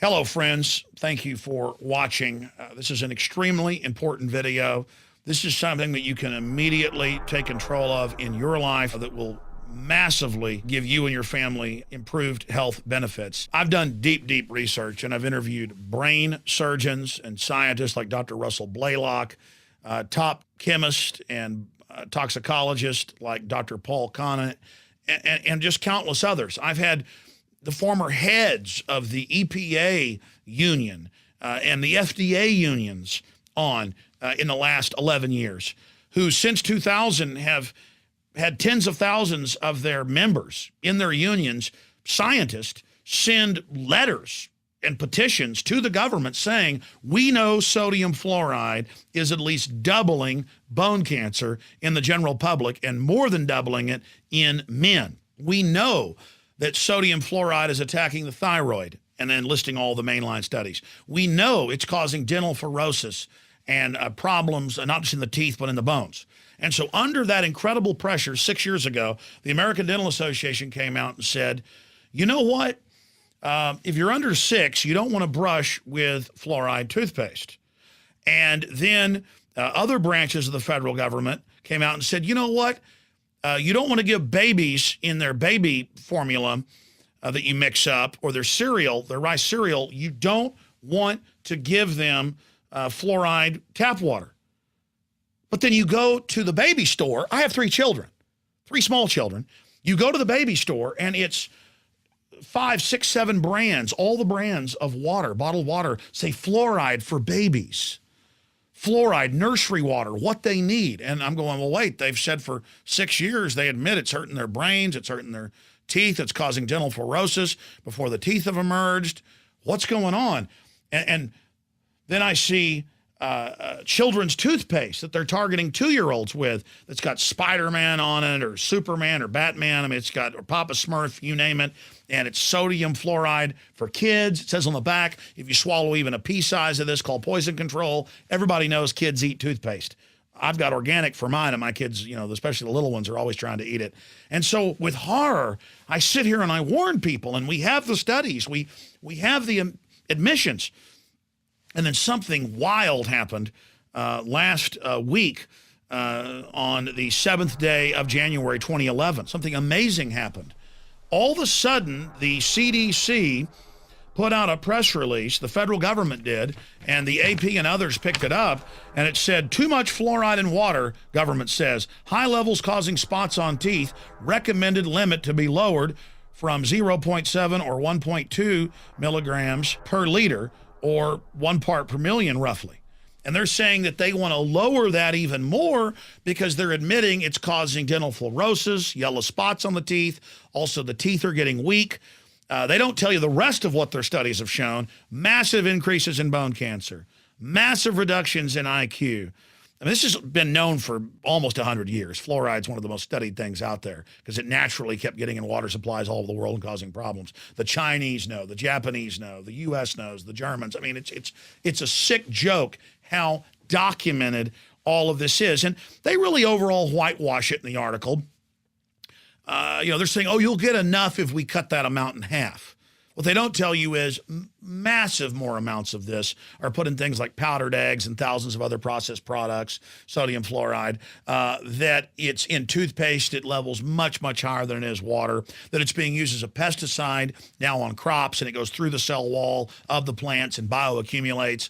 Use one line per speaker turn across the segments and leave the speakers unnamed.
Hello, friends. Thank you for watching. This is an extremely important video. This is something that you can immediately take control of in your life that will massively give you and your family improved health benefits. I've done deep research, and I've interviewed brain surgeons and scientists like Dr. Russell Blaylock, top chemist and toxicologist like Dr. Paul Conant, and just countless others. I've had the former heads of the EPA union and the FDA unions on in the last 11 years, who since 2000 have had tens of thousands of their members in their unions, scientists, send letters and petitions to the government saying, we know sodium fluoride is at least doubling bone cancer in the general public and more than doubling it in men. We know that sodium fluoride is attacking the thyroid, and then listing all the mainline studies. We know it's causing dental fluorosis and problems, not just in the teeth, but in the bones. And so under that incredible pressure, 6 years ago, the American Dental Association came out and said, you know what? If you're under 6, you don't want to brush with fluoride toothpaste. And then other branches of the federal government came out and said, you know what? You don't want to give babies in their baby formula that you mix up, or their cereal, their rice cereal, you don't want to give them fluoride tap water. But then you go to the baby store. I have 3 children, 3 small children. You go to the baby store and it's 5, 6, 7 brands, all the brands of water, bottled water, say fluoride for babies. Fluoride, nursery water, what they need. And I'm going, well, wait, they've said for 6 years, they admit it's hurting their brains, it's hurting their teeth, it's causing dental fluorosis before the teeth have emerged. What's going on? And then I see children's toothpaste that they're targeting 2-year-olds with that's got Spider-Man on it, or Superman, or Batman. I mean, it's got, or Papa Smurf, you name it. And it's sodium fluoride for kids. It says on the back, if you swallow even a pea size of this, called poison control. Everybody knows kids eat toothpaste. I've got organic for mine, and my kids, you know, especially the little ones, are always trying to eat it. And so with horror, I sit here and I warn people, and we have the studies, we have the admissions. And then something wild happened last week on the 7th day of January 2011. Something amazing happened. All of a sudden, the CDC put out a press release, the federal government did, and the AP and others picked it up, and it said, too much fluoride in water, government says, high levels causing spots on teeth, recommended limit to be lowered from 0.7 or 1.2 milligrams per liter, or 1 part per million, roughly. And they're saying that they want to lower that even more because they're admitting it's causing dental fluorosis, yellow spots on the teeth. Also, the teeth are getting weak. They don't tell you the rest of what their studies have shown. Massive increases in bone cancer, massive reductions in IQ. I mean, this has been known for almost 100 years. Fluoride's one of the most studied things out there because it naturally kept getting in water supplies all over the world and causing problems. The Chinese know, the Japanese know, the U.S. knows, the Germans. I mean, it's a sick joke how documented all of this is. And they really overall whitewash it in the article. They're saying, oh, you'll get enough if we cut that amount in half. What they don't tell you is massive more amounts of this are put in things like powdered eggs and thousands of other processed products, sodium fluoride, that it's in toothpaste at levels much higher than it is water, that it's being used as a pesticide now on crops, and it goes through the cell wall of the plants and bioaccumulates.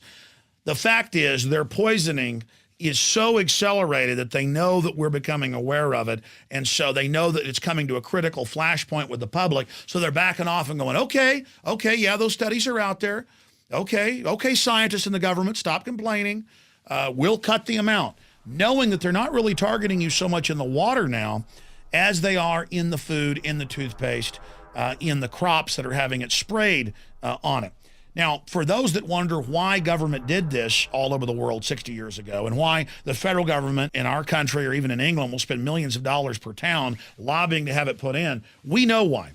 The fact is their poisoning is so accelerated that they know that we're becoming aware of it. And so they know that it's coming to a critical flashpoint with the public. So they're backing off and going, okay, yeah, those studies are out there. Okay, scientists in the government, stop complaining. We'll cut the amount, knowing that they're not really targeting you so much in the water now as they are in the food, in the toothpaste, in the crops that are having it sprayed on it. Now, for those that wonder why government did this all over the world 60 years ago, and why the federal government in our country or even in England will spend millions of dollars per town lobbying to have it put in, we know why.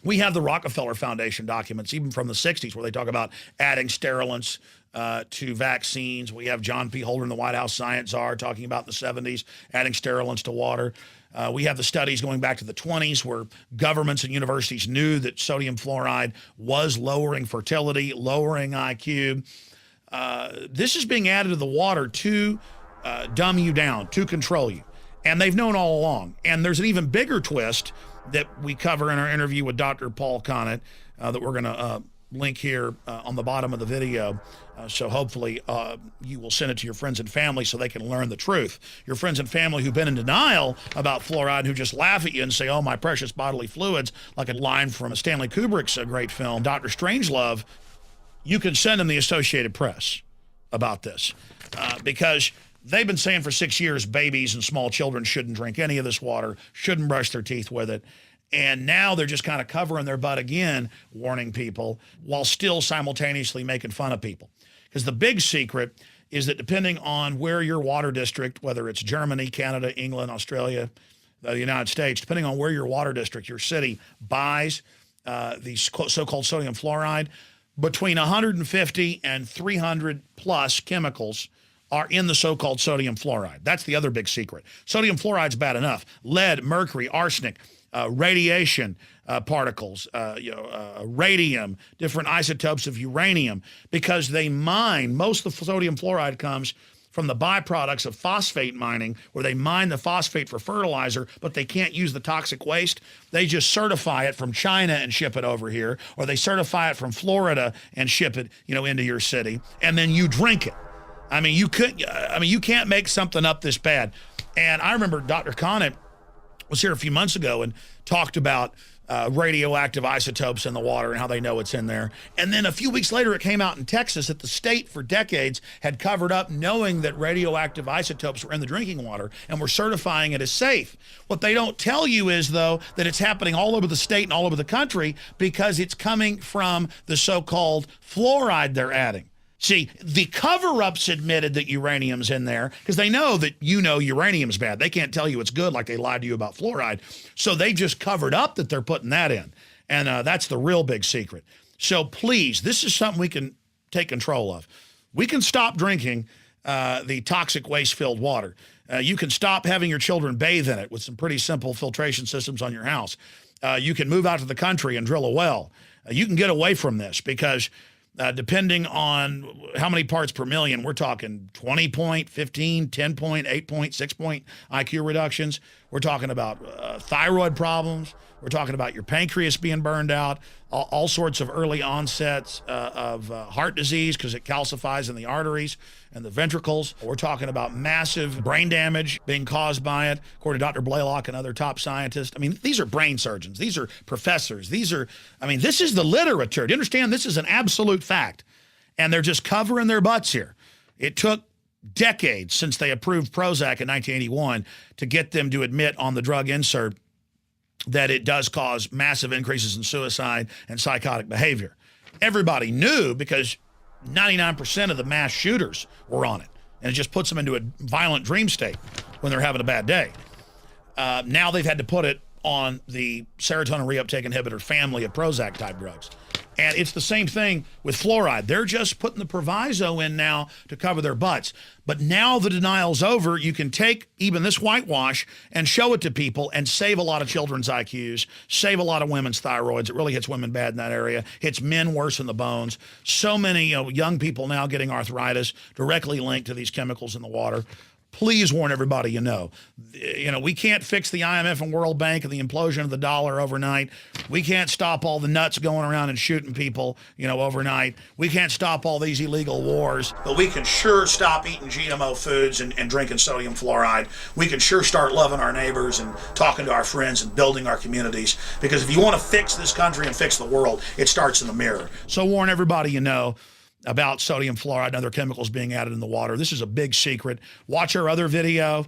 We have the Rockefeller Foundation documents, even from the 60s, where they talk about adding sterilants to vaccines. We have John P. Holder, the White House science czar, talking about in the 70s, adding sterilants to water. We have the studies going back to the 20s where governments and universities knew that sodium fluoride was lowering fertility, lowering IQ. This is being added to the water to dumb you down, to control you. And they've known all along. And there's an even bigger twist that we cover in our interview with Dr. Paul Conant that we're going to link here on the bottom of the video. So hopefully you will send it to your friends and family so they can learn the truth. Your friends and family who've been in denial about fluoride, who just laugh at you and say, oh, my precious bodily fluids, like a line from Stanley Kubrick's great film, Dr. Strangelove, you can send them the Associated Press about this because they've been saying for 6 years babies and small children shouldn't drink any of this water, shouldn't brush their teeth with it. And now they're just kind of covering their butt again, warning people, while still simultaneously making fun of people. Because the big secret is that depending on where your water district, whether it's Germany, Canada, England, Australia, the United States, depending on where your water district, your city buys these so-called sodium fluoride, between 150 and 300 plus chemicals are in the so-called sodium fluoride. That's the other big secret. Sodium fluoride's bad enough. Lead, mercury, arsenic, radiation particles, radium, different isotopes of uranium, because they mine, most of the sodium fluoride comes from the byproducts of phosphate mining, where they mine the phosphate for fertilizer, but they can't use the toxic waste. They just certify it from China and ship it over here, or they certify it from Florida and ship it, into your city, and then you drink it. You can't make something up this bad. And I remember Dr. Conant was here a few months ago and talked about radioactive isotopes in the water and how they know it's in there. And then a few weeks later, it came out in Texas that the state for decades had covered up knowing that radioactive isotopes were in the drinking water and were certifying it as safe. What they don't tell you is, though, that it's happening all over the state and all over the country because it's coming from the so-called fluoride they're adding. See, the cover-ups admitted that uranium's in there because they know that uranium's bad. They can't tell you it's good like they lied to you about fluoride. So they just covered up that they're putting that in. And that's the real big secret. So please, this is something we can take control of. We can stop drinking the toxic waste-filled water. You can stop having your children bathe in it with some pretty simple filtration systems on your house. You can move out to the country and drill a well. You can get away from this because depending on how many parts per million, we're talking 20 point, 15, 10 point, 8 point, 6 point IQ reductions. We're talking about thyroid problems. We're talking about your pancreas being burned out, all sorts of early onsets of heart disease because it calcifies in the arteries and the ventricles. We're talking about massive brain damage being caused by it, according to Dr. Blaylock and other top scientists. These are brain surgeons. These are professors. This is the literature. Do you understand? This is an absolute fact. And they're just covering their butts here. It took decades since they approved Prozac in 1981 to get them to admit on the drug insert that it does cause massive increases in suicide and psychotic behavior. Everybody knew because 99% of the mass shooters were on it, and it just puts them into a violent dream state when they're having a bad day. Now they've had to put it on the serotonin reuptake inhibitor family of Prozac type drugs. And it's the same thing with fluoride. They're just putting the proviso in now to cover their butts. But now the denial's over, you can take even this whitewash and show it to people and save a lot of children's IQs, save a lot of women's thyroids. It really hits women bad in that area. Hits men worse in the bones. So many young people now getting arthritis directly linked to these chemicals in the water. Please warn everybody we can't fix the IMF and World Bank and the implosion of the dollar overnight. We can't stop all the nuts going around and shooting people, overnight. We can't stop all these illegal wars. But we can sure stop eating GMO foods and drinking sodium fluoride. We can sure start loving our neighbors and talking to our friends and building our communities. Because if you want to fix this country and fix the world, it starts in the mirror. So warn everybody about sodium fluoride and other chemicals being added in the water. This is a big secret. Watch our other video,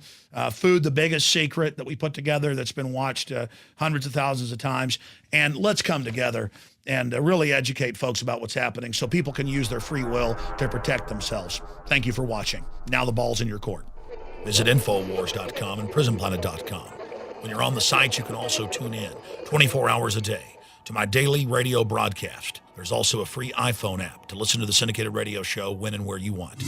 Food, the Biggest Secret, that we put together that's been watched hundreds of thousands of times. And let's come together and really educate folks about what's happening so people can use their free will to protect themselves. Thank you for watching. Now the ball's in your court. Visit Infowars.com and PrisonPlanet.com. When you're on the site, you can also tune in 24 hours a day to my daily radio broadcast. There's also a free iPhone app to listen to the syndicated radio show when and where you want.